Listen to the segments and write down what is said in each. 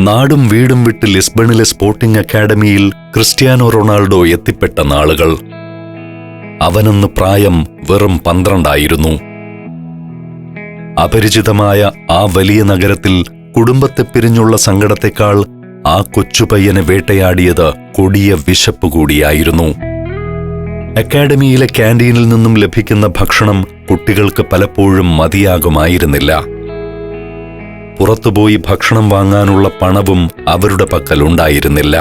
നാടും വീടും വിട്ട് ലിസ്ബണിലെ സ്പോർട്ടിംഗ് അക്കാഡമിയിൽ ക്രിസ്ത്യാനോ റൊണാൾഡോ എത്തിപ്പെട്ട നാളുകൾ. അവനന്ന് പ്രായം വെറും 12 അപരിചിതമായ ആ വലിയ നഗരത്തിൽ കുടുംബത്തെ പിരിഞ്ഞുള്ള സങ്കടത്തെക്കാൾ ആ കൊച്ചുപയ്യനെ വേട്ടയാടിയത് കൊടിയ വിശപ്പ് കൂടിയായിരുന്നു. അക്കാഡമിയിലെ ക്യാന്റീനിൽ നിന്നും ലഭിക്കുന്ന ഭക്ഷണം കുട്ടികൾക്ക് പലപ്പോഴും മതിയാകുമായിരുന്നില്ല. പുറത്തുപോയി ഭക്ഷണം വാങ്ങാനുള്ള പണവും അവരുടെ പക്കലുണ്ടായിരുന്നില്ല.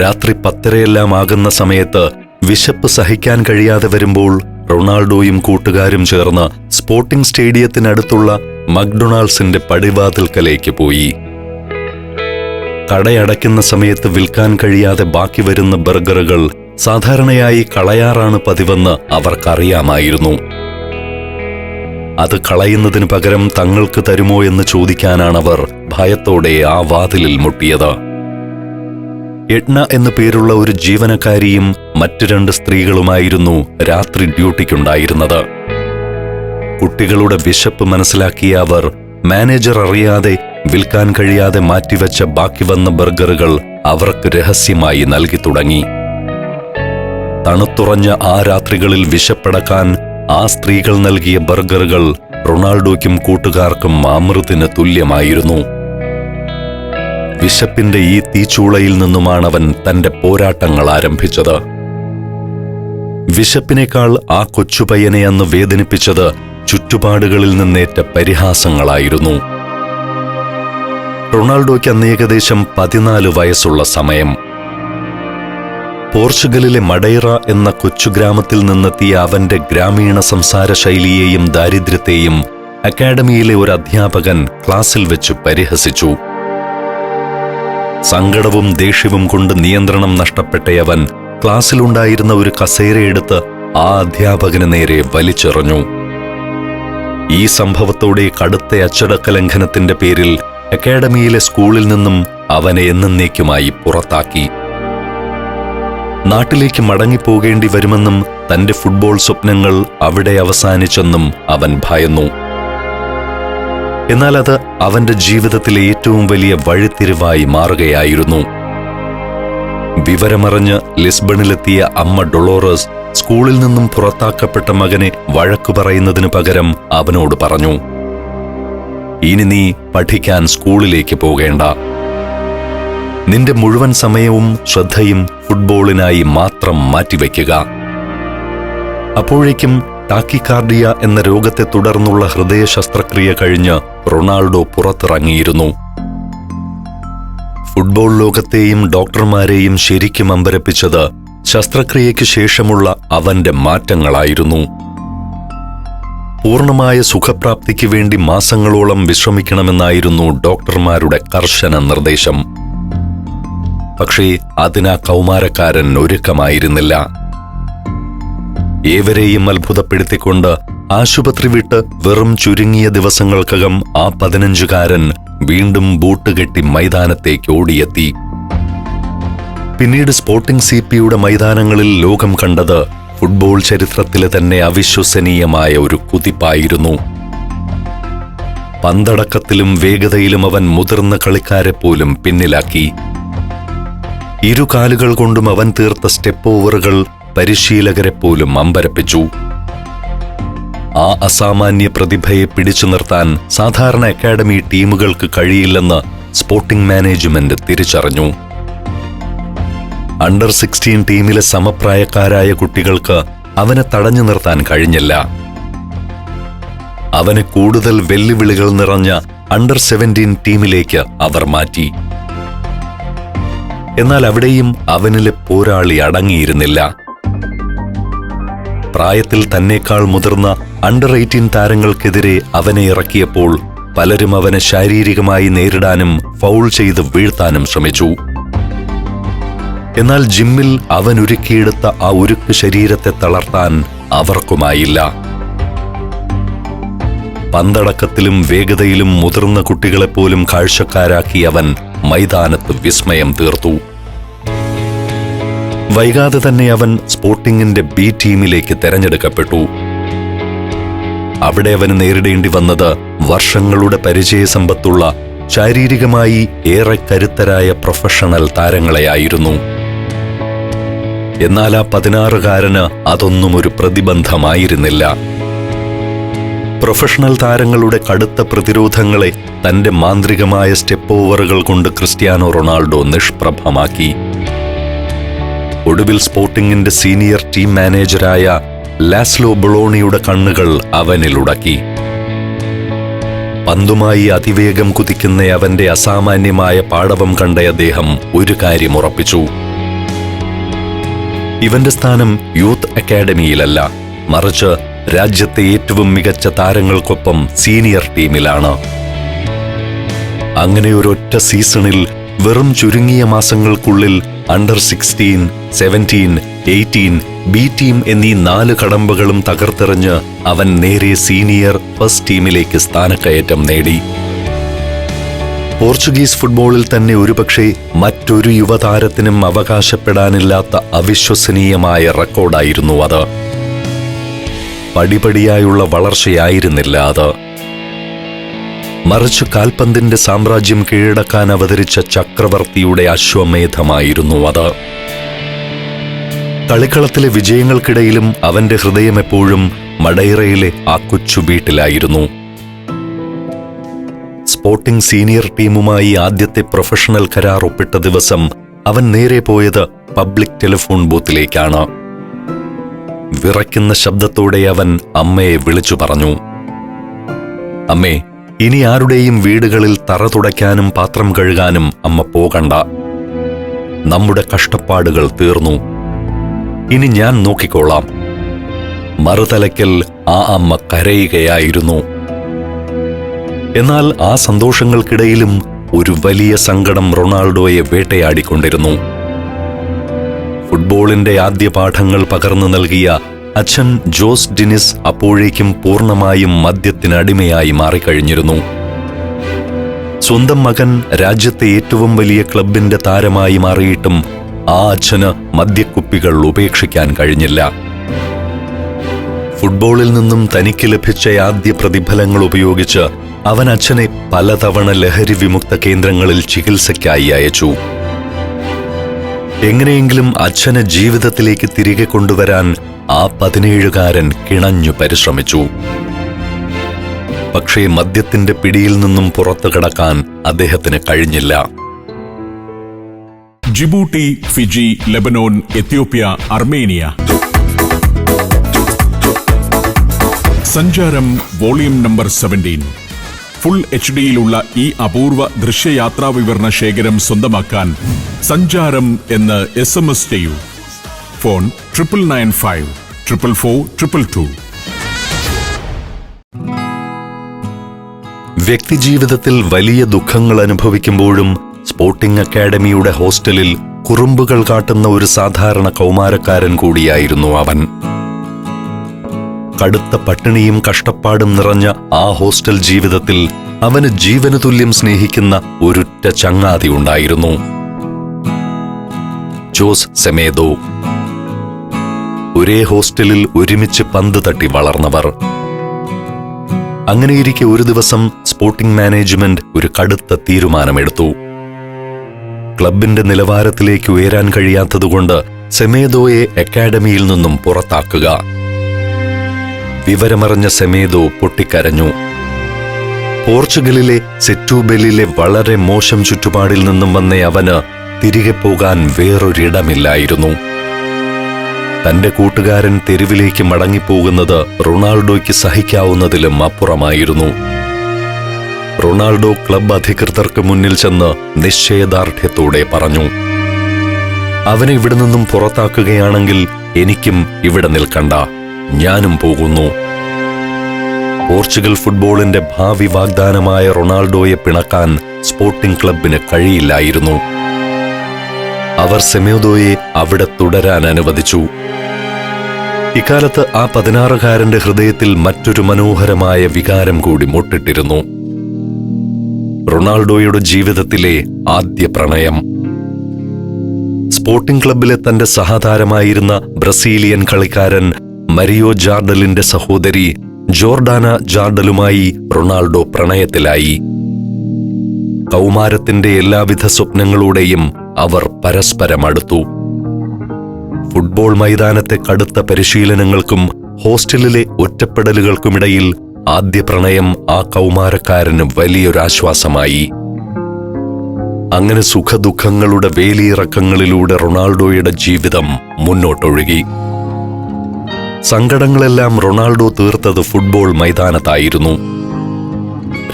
രാത്രി 10:30 ആകുന്ന സമയത്ത് വിശപ്പ് സഹിക്കാൻ കഴിയാതെ വരുമ്പോൾ റൊണാൾഡോയും കൂട്ടുകാരും ചേർന്ന് സ്പോർട്ടിംഗ് സ്റ്റേഡിയത്തിനടുത്തുള്ള മക്ഡൊണാൾഡ്സിന്റെ പടിവാതിൽക്കലേക്ക് പോയി. കടയടയ്ക്കുന്ന സമയത്ത് വിൽക്കാൻ കഴിയാതെ ബാക്കി വരുന്ന ബർഗറുകൾ സാധാരണയായി കളയാറാണ് പതിവെന്ന് അവർക്കറിയാമായിരുന്നു. അത് കളയുന്നതിന് പകരം തങ്ങൾക്ക് തരുമോ എന്ന് ചോദിക്കാനാണവർ ഭയത്തോടെ ആ വാതിലിൽ മുട്ടിയത്. എഡ്ന എന്നു പേരുള്ള ഒരു ജീവനക്കാരിയും മറ്റു 2 സ്ത്രീകളുമായിരുന്നു രാത്രി ഡ്യൂട്ടിക്കുണ്ടായിരുന്നത്. കുട്ടികളുടെ വിശപ്പ് മനസ്സിലാക്കിയ അവർ മാനേജർ അറിയാതെ വിൽക്കാൻ കഴിയാതെ മാറ്റിവെച്ച ബാക്കി വന്ന ബർഗറുകൾ അവർക്ക് രഹസ്യമായി നൽകി തുടങ്ങി. തണുത്തുറഞ്ഞ ആ രാത്രികളിൽ വിശപ്പടക്കാൻ ആ സ്ത്രീകൾ നൽകിയ ബർഗറുകൾ റൊണാൾഡോയ്ക്കും കൂട്ടുകാർക്കും അമൃതിന് തുല്യമായിരുന്നു. വിശപ്പിന്റെ ഈ തീച്ചൂളയിൽ നിന്നുമാണവൻ തന്റെ പോരാട്ടങ്ങൾ ആരംഭിച്ചത്. വിശപ്പിനേക്കാൾ ആ കൊച്ചുപയ്യനെ അന്ന് വേദനിപ്പിച്ചത് ചുറ്റുപാടുകളിൽ നിന്നേറ്റ പരിഹാസങ്ങളായിരുന്നു. റൊണാൾഡോയ്ക്ക് അന്ന് ഏകദേശം 14 വയസ്സുള്ള സമയം. പോർച്ചുഗലിലെ മഡൈറ എന്ന കൊച്ചു ഗ്രാമത്തിൽ നിന്നെത്തിയ അവന്റെ ഗ്രാമീണ സംസാര ശൈലിയെയും ദാരിദ്ര്യത്തെയും അക്കാഡമിയിലെ ഒരു അധ്യാപകൻ ക്ലാസ്സിൽ വെച്ച് പരിഹസിച്ചു. സങ്കടവും ദേഷ്യവും കൊണ്ട് നിയന്ത്രണം നഷ്ടപ്പെട്ടയവൻ ക്ലാസ്സിലുണ്ടായിരുന്ന ഒരു കസേരയെടുത്ത് ആ അധ്യാപകന് നേരെ വലിച്ചെറിഞ്ഞു. ഈ സംഭവത്തോടെ കടുത്ത അച്ചടക്ക ലംഘനത്തിന്റെ പേരിൽ അക്കാഡമിയിലെ സ്കൂളിൽ നിന്നും അവനെ എന്നേക്കുമായി പുറത്താക്കി. നാട്ടിലേക്ക് മടങ്ങിപ്പോകേണ്ടി വരുമെന്നും തന്റെ ഫുട്ബോൾ സ്വപ്നങ്ങൾ അവിടെ അവസാനിച്ചെന്നും അവൻ ഭയന്നു. എന്നാൽ അത് അവന്റെ ജീവിതത്തിലെ ഏറ്റവും വലിയ വഴിത്തിരിവായി മാറുകയായിരുന്നു. വിവരമറിഞ്ഞ് ലിസ്ബണിലെത്തിയ അമ്മ ഡൊളോറസ് സ്കൂളിൽ നിന്നും പുറത്താക്കപ്പെട്ട മകനെ വഴക്കു പറയുന്നതിനു പകരം അവനോട് പറഞ്ഞു, ഇനി നീ പഠിക്കാൻ സ്കൂളിലേക്ക് പോകേണ്ട. നിന്റെ മുഴുവൻ സമയവും ശ്രദ്ധയും ഫുട്ബോളിനായി മാത്രം മാറ്റിവെക്കുക. അപ്പോഴേക്കും ടാക്കിക്കാർഡിയ എന്ന രോഗത്തെ തുടർന്നുള്ള ഹൃദയ ശസ്ത്രക്രിയ കഴിഞ്ഞ് റൊണാൾഡോ പുറത്തിറങ്ങിയിരുന്നു. ഫുട്ബോൾ ലോകത്തെയും ഡോക്ടർമാരെയും ശരിക്കും അമ്പരപ്പിച്ചത് ശസ്ത്രക്രിയയ്ക്ക് ശേഷമുള്ള അവന്റെ മാറ്റങ്ങളായിരുന്നു. പൂർണ്ണമായ സുഖപ്രാപ്തിക്ക് വേണ്ടി മാസങ്ങളോളം വിശ്രമിക്കണമെന്നായിരുന്നു ഡോക്ടർമാരുടെ കർശന നിർദ്ദേശം. പക്ഷേ അതിനാ കൗമാരക്കാരൻ ഒരുക്കമായിരുന്നില്ല. ഏവരെയും അത്ഭുതപ്പെടുത്തിക്കൊണ്ട് ആശുപത്രി വിട്ട് വെറും ചുരുങ്ങിയ ദിവസങ്ങൾക്കകം ആ 15-കാരൻ വീണ്ടും ബൂട്ടുകെട്ടി മൈതാനത്തേക്ക് ഓടിയെത്തി. പിന്നീട് സ്പോർട്ടിംഗ് സിപിയുടെ മൈതാനങ്ങളിൽ ലോകം കണ്ടത് ഫുട്ബോൾ ചരിത്രത്തിലെ തന്നെ അവിശ്വസനീയമായ ഒരു കുതിപ്പായിരുന്നു. പന്തടക്കത്തിലും വേഗതയിലും അവൻ മുതിർന്ന കളിക്കാരെ പോലും പിന്നിലാക്കി. ഇരുകാലുകൾ കൊണ്ടും അവൻ തീർത്ത സ്റ്റെപ്പ് ഓവറുകൾ പരിശീലകരെ പോലും അമ്പരപ്പിച്ചു. ആ അസാമാന്യ പ്രതിഭയെ പിടിച്ചു നിർത്താൻ സാധാരണ അക്കാഡമി ടീമുകൾക്ക് കഴിയില്ലെന്ന് സ്പോർട്ടിംഗ് മാനേജ്മെന്റ് തിരിച്ചറിഞ്ഞു. അണ്ടർ 16 ടീമിലെ സമപ്രായക്കാരായ കുട്ടികൾക്ക് അവനെ തടഞ്ഞു നിർത്താൻ കഴിഞ്ഞില്ല. അവനെ കൂടുതൽ വെല്ലുവിളികൾ നിറഞ്ഞ അണ്ടർ 17 ടീമിലേക്ക് അവർ മാറ്റി. എന്നാൽ അവിടെയും അവനിലെ പോരാളി അടങ്ങിയിരുന്നില്ല. പ്രായത്തിൽ തന്നേക്കാൾ മുതിർന്ന അണ്ടർ 18 താരങ്ങൾക്കെതിരെ അവനെ ഇറക്കിയപ്പോൾ പലരും അവനെ ശാരീരികമായി നേരിടാനും ഫൗൾ ചെയ്ത് വീഴ്ത്താനും ശ്രമിച്ചു. എന്നാൽ ജിമ്മിൽ അവൻ ഒരുക്കിയെടുത്ത ആ ഉരുക്ക് ശരീരത്തെ തളർത്താൻ അവർക്കുമായില്ല. പന്തടക്കത്തിലും വേഗതയിലും മുതിർന്ന കുട്ടികളെപ്പോലും കാഴ്ചക്കാരാക്കി അവൻ മൈതാനത്ത് വിസ്മയം തീർത്തു. വൈകാതെ തന്നെ അവൻ സ്പോർട്ടിംഗിന്റെ ബി ടീമിലേക്ക് തെരഞ്ഞെടുക്കപ്പെട്ടു. അവിടെ അവന് നേരിടേണ്ടി വന്നത് വർഷങ്ങളുടെ പരിചയസമ്പത്തുള്ള ശാരീരികമായി ഏറെ കരുത്തരായ പ്രൊഫഷണൽ താരങ്ങളെയായിരുന്നു. എന്നാൽ ആ 16-കാരന് അതൊന്നും ഒരു പ്രതിബന്ധമായിരുന്നില്ല. പ്രൊഫഷണൽ താരങ്ങളുടെ കടുത്ത പ്രതിരോധങ്ങളെ തന്റെ മാന്ത്രികമായ സ്റ്റെപ്പ് ഓവറുകൾ കൊണ്ട് ക്രിസ്ത്യാനോ റൊണാൾഡോ നിഷ്പ്രഭമാക്കി. ഒടുവിൽ സ്പോർട്ടിംഗിന്റെ സീനിയർ ടീം മാനേജരായ ലാസ്ലോ ബൊളോണിയുടെ കണ്ണുകൾ അവനിലുടക്കി. പന്തുമായി അതിവേഗം കുതിക്കുന്ന അവന്റെ അസാമാന്യമായ പാടവം കണ്ട അദ്ദേഹം ഒരു കാര്യം ഉറപ്പിച്ചു: ഇവന്റെ സ്ഥാനം യൂത്ത് അക്കാഡമിയിലല്ല, മറിച്ച് രാജ്യത്തെ ഏറ്റവും മികച്ച താരങ്ങൾക്കൊപ്പം സീനിയർ ടീമിലാണ്. അങ്ങനെ ഒരൊറ്റ സീസണിൽ വെറും ചുരുങ്ങിയ മാസങ്ങൾക്കുള്ളിൽ അണ്ടർ 16, 17, 18, ബി ടീം എന്നീ 4 കടമ്പകളും തകർത്തെറിഞ്ഞ് അവൻ നേരെ സീനിയർ ഫസ്റ്റ് ടീമിലേക്ക് സ്ഥാനക്കയറ്റം നേടി. പോർച്ചുഗീസ് ഫുട്ബോളിൽ തന്നെ ഒരുപക്ഷെ മറ്റൊരു യുവതാരത്തിനും അവകാശപ്പെടാനില്ലാത്ത അവിശ്വസനീയമായ റെക്കോർഡായിരുന്നു അത്. പടിപടിയായുള്ള വളർച്ചയായിരുന്നില്ല അത്, മറിച്ച് കാൽപന്തിന്റെ സാമ്രാജ്യം കീഴടക്കാൻ അവതരിച്ച ചക്രവർത്തിയുടെ അശ്വമേധമായിരുന്നു അത്. കളിക്കളത്തിലെ വിജയങ്ങൾക്കിടയിലും അവന്റെ ഹൃദയം എപ്പോഴും മഡൈറയിലെ ആ കൊച്ചു വീട്ടിലായിരുന്നു. സ്പോർട്ടിംഗ് സീനിയർ ടീമുമായി ആദ്യത്തെ പ്രൊഫഷണൽ കരാർ ഒപ്പിട്ട ദിവസം അവൻ നേരെ പോയത് പബ്ലിക് ടെലിഫോൺ ബൂത്തിലേക്കാണ്. വിറയ്ക്കുന്ന ശബ്ദത്തോടെ അവൻ അമ്മയെ വിളിച്ചു പറഞ്ഞു: അമ്മേ, ഇനി ആരുടെയും വീടുകളിൽ തറ തുടയ്ക്കാനും പാത്രം കഴുകാനും അമ്മ പോകണ്ട. നമ്മുടെ കഷ്ടപ്പാടുകൾ തീർന്നു. ഇനി ഞാൻ നോക്കിക്കോളാം. മറുതലയ്ക്കൽ ആ അമ്മ കരയുകയായിരുന്നു. എന്നാൽ ആ സന്തോഷങ്ങൾക്കിടയിലും ഒരു വലിയ സങ്കടം റൊണാൾഡോയെ വേട്ടയാടിക്കൊണ്ടിരുന്നു. ഫുട്ബോളിന്റെ ആദ്യ പാഠങ്ങൾ പകർന്നു നൽകിയ അച്ഛൻ ജോസ് ഡിനിസ് അപ്പോഴേക്കും പൂർണ്ണമായും മദ്യത്തിനടിമയായി മാറിക്കഴിഞ്ഞിരുന്നു. സ്വന്തം മകൻ രാജ്യത്തെ ഏറ്റവും വലിയ ക്ലബിന്റെ താരമായി മാറിയിട്ടും ആ അച്ഛന് മദ്യക്കുപ്പികൾ ഉപേക്ഷിക്കാൻ കഴിഞ്ഞില്ല. ഫുട്ബോളിൽ നിന്നും തനിക്ക് ലഭിച്ച ആദ്യ പ്രതിഫലങ്ങൾ ഉപയോഗിച്ച് അവൻ അച്ഛനെ പലതവണ ലഹരി വിമുക്ത കേന്ദ്രങ്ങളിൽ ചികിത്സയ്ക്കായി അയച്ചു. എങ്ങനെയെങ്കിലും അച്ഛനെ ജീവിതത്തിലേക്ക് തിരികെ കൊണ്ടുവരാൻ ആ 17-കാരൻ കിണഞ്ഞു പരിശ്രമിച്ചു. പക്ഷേ മദ്യത്തിന്റെ പിടിയിൽ നിന്നും പുറത്തു കടക്കാൻ അദ്ദേഹത്തിന് കഴിഞ്ഞില്ല. Djibouti, Fiji, Lebanon, Ethiopia, Armenia. സഞ്ചാരം വോളിയം നമ്പർ 17. ഫുൾ HD-യിലുള്ള ഈ അപൂർവ ദൃശ്യയാത്രാ വിവരണ ശേഖരം സ്വന്തമാക്കാൻ സഞ്ചാരം എന്ന് SMS ചെയ്യൂ. ഫോൺ 9995 444 222. വ്യക്തിജീവിതത്തിൽ വലിയ ദുഃഖങ്ങൾ അനുഭവിക്കുമ്പോഴും സ്പോർട്ടിംഗ് അക്കാഡമിയുടെ ഹോസ്റ്റലിൽ കുറുമ്പുകൾ കാട്ടുന്ന ഒരു സാധാരണ കൗമാരക്കാരൻ കൂടിയായിരുന്നു അവൻ. കടുത്ത പട്ടിണിയും കഷ്ടപ്പാടും നിറഞ്ഞ ആ ഹോസ്റ്റൽ ജീവിതത്തിൽ അവന് ജീവന് തുല്യം സ്നേഹിക്കുന്ന ഒരുറ്റ ചങ്ങാതി ഉണ്ടായിരുന്നു: ജോസ് സെമേദോ. ഒരേ ഹോസ്റ്റലിൽ ഒരുമിച്ച് പന്ത് തട്ടി വളർന്നവർ. അങ്ങനെയിരിക്കെ ഒരു ദിവസം സ്പോർട്ടിംഗ് മാനേജ്മെന്റ് ഒരു കടുത്ത തീരുമാനമെടുത്തു. ക്ലബിന്റെ നിലവാരത്തിലേക്ക് ഉയരാൻ കഴിയാത്തതുകൊണ്ട് സെമേദോയെ അക്കാഡമിയിൽ നിന്നും പുറത്താക്കുക. വിവരമറിഞ്ഞ സെമേദോ പൊട്ടിക്കരഞ്ഞു. പോർച്ചുഗലിലെ സെറ്റൂബെല്ലിലെ വളരെ മോശം ചുറ്റുപാടിൽ നിന്നും വന്ന അവന് തിരികെ പോകാൻ വേറൊരിടമില്ലായിരുന്നു. തന്റെ കൂട്ടുകാരൻ തെരുവിലേക്ക് മടങ്ങിപ്പോകുന്നത് റൊണാൾഡോയ്ക്ക് സഹിക്കാവുന്നതിലും അപ്പുറമായിരുന്നു. റൊണാൾഡോ ക്ലബ് അധികൃതർക്ക് മുന്നിൽ ചെന്ന് നിശ്ചയദാർഢ്യത്തോടെ പറഞ്ഞു: അവനെ ഇവിടെ നിന്നും പുറത്താക്കുകയാണെങ്കിൽ എനിക്കും ഇവിടെ നിൽക്കണ്ട, ഞാനും പോകുന്നു. പോർച്ചുഗൽ ഫുട്ബോളിന്റെ ഭാവി വാഗ്ദാനമായ റൊണാൾഡോയെ പിണക്കാൻ സ്പോർട്ടിംഗ് ക്ലബിന് കഴിയില്ലായിരുന്നു. അവർ സെമേദോയെ അവിടെ തുടരാൻ അനുവദിച്ചു. ഇക്കാലത്ത് ആ 16-കാരന്റെ ഹൃദയത്തിൽ മറ്റൊരു മനോഹരമായ വികാരം കൂടി മുട്ടിട്ടിരുന്നു: റൊണാൾഡോയുടെ ജീവിതത്തിലെ ആദ്യ പ്രണയം. സ്പോർട്ടിംഗ് ക്ലബിലെ തന്റെ സഹതാരമായിരുന്ന ബ്രസീലിയൻ കളിക്കാരൻ മരിയോ ജാർഡലിന്റെ സഹോദരി ജോർഡാന ജാർഡലുമായി റൊണാൾഡോ പ്രണയത്തിലായി. കൗമാരത്തിന്റെ എല്ലാവിധ സ്വപ്നങ്ങളോടെയും അവർ പരസ്പരം അടുത്തു. ഫുട്ബോൾ മൈതാനത്തെ കടുത്ത പരിശീലനങ്ങൾക്കും ഹോസ്റ്റലിലെ ഒറ്റപ്പെടലുകൾക്കുമിടയിൽ ആദ്യ പ്രണയം ആ കൗമാരക്കാരന് വലിയൊരാശ്വാസമായി. അങ്ങനെ സുഖദുഃഖങ്ങളുടെ വേലിയിറക്കങ്ങളിലൂടെ റൊണാൾഡോയുടെ ജീവിതം മുന്നോട്ടൊഴുകി. സങ്കടങ്ങളെല്ലാം റൊണാൾഡോ തീർത്തത് ഫുട്ബോൾ മൈതാനത്തായിരുന്നു.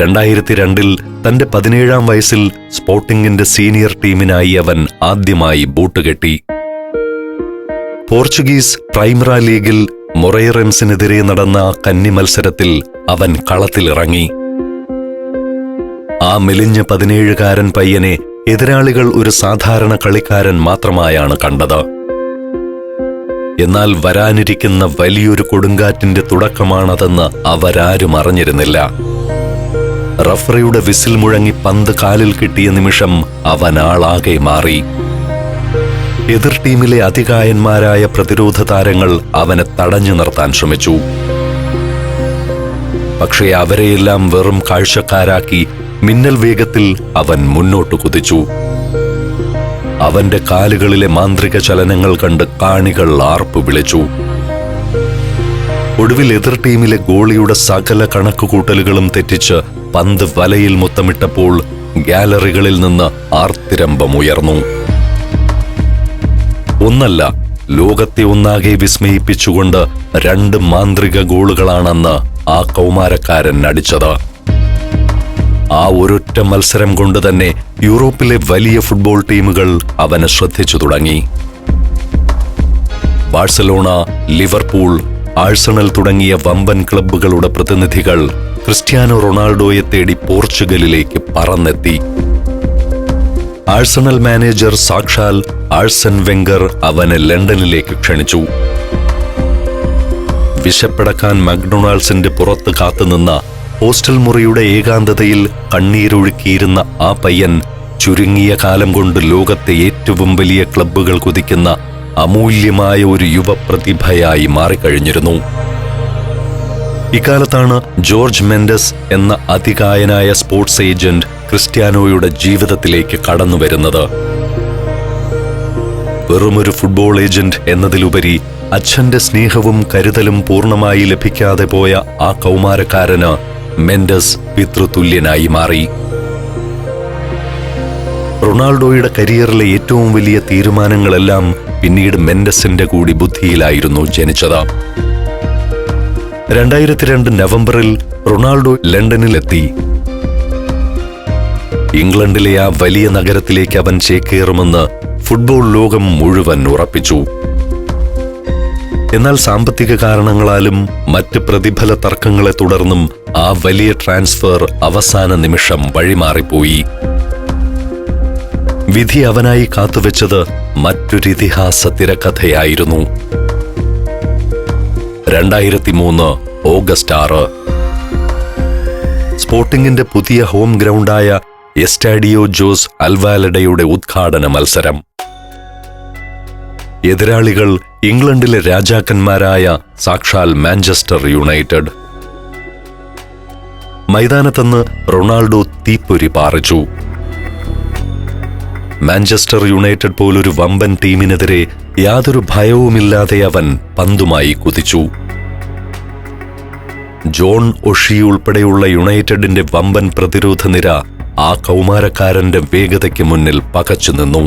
2002 തന്റെ 17-ാം വയസ്സിൽ സ്പോർട്ടിംഗിന്റെ സീനിയർ ടീമിനായി അവൻ ആദ്യമായി ബൂട്ട് കെട്ടി. പോർച്ചുഗീസ് പ്രൈമറ ലീഗിൽ മൊറൈറൻസിനെതിരെ നടന്ന കന്നി മത്സരത്തിൽ അവൻ കളത്തിലിറങ്ങി. ആ മെലിഞ്ഞ 17-കാരൻ പയ്യനെ എതിരാളികൾ ഒരു സാധാരണ കളിക്കാരൻ മാത്രമായാണ് കണ്ടത്. എന്നാൽ വരാനിരിക്കുന്ന വലിയൊരു കൊടുങ്കാറ്റിന്റെ തുടക്കമാണതെന്ന് അവരാരും അറിഞ്ഞിരുന്നില്ല. റഫറിയുടെ വിസിൽ മുഴങ്ങി പന്ത് കാലിൽ കിട്ടിയ നിമിഷം അവൻ ആളാകെ മാറി. എതിർ ടീമിലെ അതികായന്മാരായ പ്രതിരോധ താരങ്ങൾ അവനെ തടഞ്ഞു നിർത്താൻ ശ്രമിച്ചു. പക്ഷേ അവരെയെല്ലാം വെറും കാഴ്ചക്കാരാക്കി മിന്നൽ വേഗത്തിൽ അവൻ മുന്നോട്ടു കുതിച്ചു. അവന്റെ കാലുകളിലെ മാന്ത്രിക ചലനങ്ങൾ കണ്ട് കാണികൾ ആർപ്പു വിളിച്ചു. ഒടുവിൽ എതിർ ടീമിലെ ഗോളിയുടെ സകല കണക്കുകൂട്ടലുകളും തെറ്റിച്ച് പന്ത് വലയിൽ മുത്തമിട്ടപ്പോൾ ഗാലറികളിൽ നിന്ന് ആർത്തിരമ്പമുയർന്നു. ഒന്നല്ല, ലോകത്തെ ഒന്നാകെ വിസ്മയിപ്പിച്ചുകൊണ്ട് 2 മാന്ത്രിക ഗോളുകളാണെന്ന് ആ കൗമാരക്കാരൻ അടിച്ചത്. ആ ഒരൊറ്റ മത്സരം കൊണ്ട് തന്നെ യൂറോപ്പിലെ വലിയ ഫുട്ബോൾ ടീമുകൾ അവനെ ശ്രദ്ധിച്ചു തുടങ്ങി. ബാഴ്സലോണ, ലിവർപൂൾ, ആഴ്സണൽ തുടങ്ങിയ വമ്പൻ ക്ലബ്ബുകളുടെ പ്രതിനിധികൾ ക്രിസ്ത്യാനോ റൊണാൾഡോയെ തേടി പോർച്ചുഗലിലേക്ക് പറന്നെത്തി. ആഴ്സണൽ മാനേജർ സാക്ഷാൽ ആഴ്സൻ വെങ്കർ അവനെ ലണ്ടനിലേക്ക് ക്ഷണിച്ചു. വിശപ്പടക്കാൻ മക്ഡൊണാൾഡ്സിന്റെ പുറത്ത് കാത്തുനിന്ന ഹോസ്റ്റൽ മുറിയുടെ ഏകാന്തതയിൽ കണ്ണീരൊഴുക്കിയിരുന്ന ആ പയ്യൻ ചുരുങ്ങിയ കാലം കൊണ്ട് ലോകത്തെ ഏറ്റവും വലിയ ക്ലബ്ബുകൾ കുതിക്കുന്ന അമൂല്യമായ ഒരു യുവപ്രതിഭയായി മാറിക്കഴിഞ്ഞിരുന്നു. ഇക്കാലത്താണ് ജോർജ് മെൻഡസ് എന്ന അതികായനായ സ്പോർട്സ് ഏജന്റ് ക്രിസ്ത്യാനോയുടെ ജീവിതത്തിലേക്ക് കടന്നുവരുന്നത്. വെറുമൊരു ഫുട്ബോൾ ഏജന്റ് എന്നതിലുപരി അച്ഛന്റെ സ്നേഹവും കരുതലും പൂർണ്ണമായി ലഭിക്കാതെ പോയ ആ കൗമാരക്കാരന് മെൻഡസ് പിതൃതുല്യനായി മാറി. റൊണാൾഡോയുടെ കരിയറിലെ ഏറ്റവും വലിയ തീരുമാനങ്ങളെല്ലാം പിന്നീട് മെൻഡസിന്റെ കൂടി ബുദ്ധിയിലായിരുന്നു ജനിച്ചത്. 2002 നവംബറിൽ റൊണാൾഡോ ലണ്ടനിലെത്തി. ഇംഗ്ലണ്ടിലെ ആ വലിയ നഗരത്തിലേക്ക് അവൻ ചേക്കേറുമെന്ന് ഫുട്ബോൾ ലോകം മുഴുവൻ ഉറപ്പിച്ചു. എന്നാൽ സാമ്പത്തിക കാരണങ്ങളാലും മറ്റ് പ്രതിഫല തർക്കങ്ങളെ തുടർന്നും ആ വലിയ ട്രാൻസ്ഫർ അവസാന നിമിഷം വഴിമാറിപ്പോയി. വിധി അവനായി കാത്തുവെച്ചത് മറ്റൊരിതിഹാസ തിരക്കഥയായിരുന്നു. 2003 ഓഗസ്റ്റ് 6 സ്പോർട്ടിംഗിന്റെ പുതിയ ഹോം ഗ്രൗണ്ടായ എസ്റ്റാഡിയോ ജോസ് അൽവാലഡയുടെ ഉദ്ഘാടന മത്സരം. എതിരാളികൾ ഇംഗ്ലണ്ടിലെ രാജാക്കന്മാരായ സാക്ഷാൽ മാഞ്ചസ്റ്റർ യുണൈറ്റഡ്. മൈതാനത്തുനിന്ന് റൊണാൾഡോ തീപ്പൊരി പാറിച്ചു. മാഞ്ചസ്റ്റർ യുണൈറ്റഡ് പോലൊരു വമ്പൻ ടീമിനെതിരെ യാതൊരു ഭയവുമില്ലാതെ അവൻ പന്തുമായി കുതിച്ചു. ജോൺ ഒഷി ഉൾപ്പെടെയുള്ള യുണൈറ്റഡിന്റെ വമ്പൻ പ്രതിരോധ നിര ആ കൗമാരക്കാരന്റെ വേഗതയ്ക്ക് മുന്നിൽ പകച്ചു നിന്നു.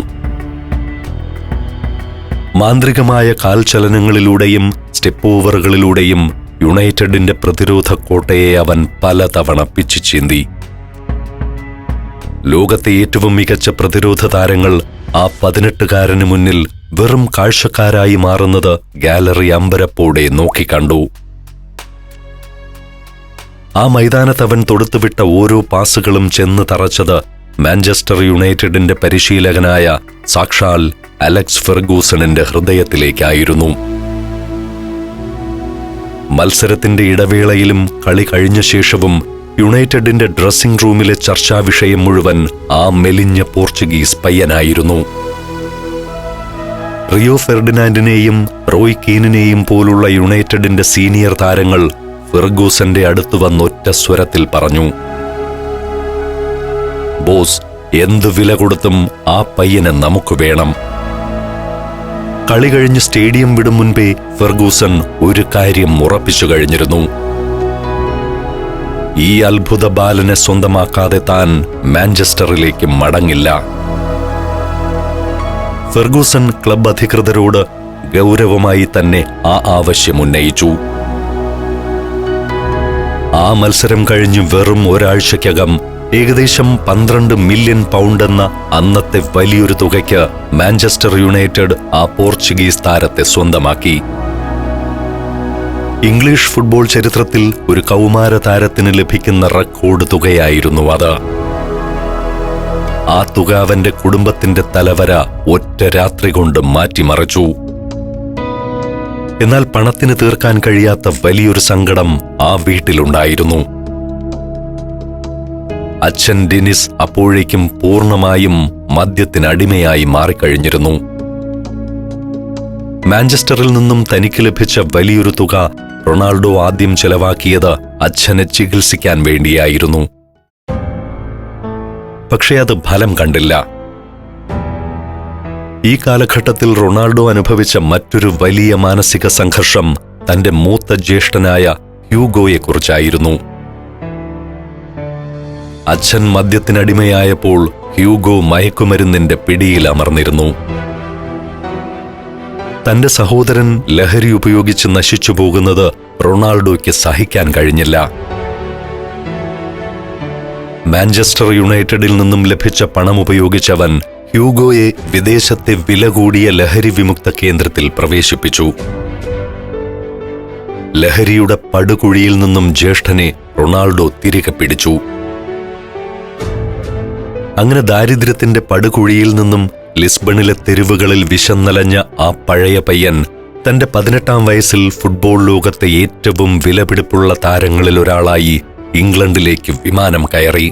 മാന്ത്രികമായ കാൽചലനങ്ങളിലൂടെയും സ്റ്റെപ്പ് ഓവറുകളിലൂടെയും യുണൈറ്റഡിന്റെ പ്രതിരോധ കോട്ടയെ അവൻ പലതവണ പിച്ചിച്ചീന്തി. ലോകത്തെ ഏറ്റവും മികച്ച പ്രതിരോധ താരങ്ങൾ ആ 18-കാരന് മുന്നിൽ വെറും കാഴ്ചക്കാരായി മാറുന്നത് ഗാലറി അമ്പരപ്പോടെ നോക്കിക്കണ്ടു. ആ മൈതാനത്തവൻ തൊടുത്തുവിട്ട ഓരോ പാസുകളും ചെന്ന് തറച്ചത് മാഞ്ചസ്റ്റർ യുണൈറ്റഡിന്റെ പരിശീലകനായ സാക്ഷാൽ അലക്സ് ഫെർഗൂസണിന്റെ ഹൃദയത്തിലേക്കായിരുന്നു. മത്സരത്തിന്റെ ഇടവേളയിലും കളി കഴിഞ്ഞ ശേഷവും യുണൈറ്റഡിന്റെ ഡ്രസ്സിംഗ് റൂമിലെ ചർച്ചാ വിഷയം മുഴുവൻ ആ മെലിഞ്ഞ പോർച്ചുഗീസ് പയ്യനായിരുന്നു. റിയോ ഫെർഡിനാൻഡിനെയും റോയ് കീനിനെയും പോലുള്ള യുണൈറ്റഡിന്റെ സീനിയർ താരങ്ങൾ ഫെർഗൂസന്റെ അടുത്തു വന്നൊറ്റ സ്വരത്തിൽ പറഞ്ഞു, ബോസ്, എന്ത് വില കൊടുത്തും ആ പയ്യനെ നമുക്ക് വേണം. കളി കഴിഞ്ഞ് സ്റ്റേഡിയം വിടും മുൻപേ ഫെർഗൂസൺ ഒരു കാര്യം ഉറപ്പിച്ചു കഴിഞ്ഞിരുന്നു. ഈ അത്ഭുത ബാലനെ സ്വന്തമാക്കാതെ താൻ മാഞ്ചസ്റ്ററിലേക്ക് മടങ്ങില്ല. ഫെർഗൂസൺ ക്ലബ് അധികൃതരോട് ഗൗരവമായി തന്നെ ആ ആവശ്യം ഉന്നയിച്ചു. ആ മത്സരം കഴിഞ്ഞ് വെറും ഒരാഴ്ചയ്ക്കകം ഏകദേശം 12 മില്യൺ പൗണ്ട് എന്ന അന്നത്തെ വലിയൊരു തുകയ്ക്ക് മാഞ്ചസ്റ്റർ യുണൈറ്റഡ് ആ പോർച്ചുഗീസ് താരത്തെ സ്വന്തമാക്കി. ഇംഗ്ലീഷ് ഫുട്ബോൾ ചരിത്രത്തിൽ ഒരു കൗമാര താരത്തിന് ലഭിക്കുന്ന റെക്കോർഡ് തുകയായിരുന്നു അത്. ആ തുക അവന്റെ കുടുംബത്തിന്റെ തലവര ഒറ്റ രാത്രി കൊണ്ട് മാറ്റിമറിച്ചു. എന്നാൽ പണത്തിന് തീർക്കാൻ കഴിയാത്ത വലിയൊരു സങ്കടം ആ വീട്ടിലുണ്ടായിരുന്നു. അച്ഛൻ ഡെനിസ് അപ്പോഴേക്കും പൂർണ്ണമായും മദ്യത്തിനടിമയായി മാറിക്കഴിഞ്ഞിരുന്നു. മാഞ്ചസ്റ്ററിൽ നിന്നും തനിക്ക് ലഭിച്ച വലിയൊരു തുക റൊണാൾഡോ ആദ്യം ചെലവാക്കിയത് അച്ഛനെ ചികിത്സിക്കാൻ വേണ്ടിയായിരുന്നു. പക്ഷേ അത് ഫലം കണ്ടില്ല. ഈ കാലഘട്ടത്തിൽ റൊണാൾഡോ അനുഭവിച്ച മറ്റൊരു വലിയ മാനസിക സംഘർഷം തന്റെ മൂത്ത ജ്യേഷ്ഠനായ ഹ്യൂഗോയെക്കുറിച്ചായിരുന്നു. അച്ഛൻ മദ്യത്തിനടിമയായപ്പോൾ ഹ്യൂഗോ മയക്കുമരുന്നിന്റെ പിടിയിൽ അമർന്നിരുന്നു. തന്റെ സഹോദരൻ ലഹരി ഉപയോഗിച്ച് നശിച്ചു പോകുന്നത് റൊണാൾഡോയ്ക്ക് സഹിക്കാൻ കഴിഞ്ഞില്ല. മാഞ്ചസ്റ്റർ യുണൈറ്റഡിൽ നിന്നും ലഭിച്ച പണം ഉപയോഗിച്ചവൻ ഹ്യൂഗോയെ വിദേശത്തെ വില കൂടിയ ലഹരി വിമുക്ത കേന്ദ്രത്തിൽ പ്രവേശിപ്പിച്ചു. ലഹരിയുടെ പടുകുഴിയിൽ നിന്നും ജ്യേഷ്ഠനെ റൊണാൾഡോ തിരികെ പിടിച്ചു. അങ്ങനെ ദാരിദ്ര്യത്തിന്റെ പടുകുഴിയിൽ നിന്നും ലിസ്ബണിലെ തെരുവുകളിൽ വിശന്നലഞ്ഞ ആ പഴയ പയ്യൻ തന്റെ 18-ാം വയസ്സിൽ ഫുട്ബോൾ ലോകത്തെ ഏറ്റവും വിലപിടിപ്പുള്ള താരങ്ങളിൽ ഒരാളായി ഇംഗ്ലണ്ടിലേക്ക് വിമാനം കയറി.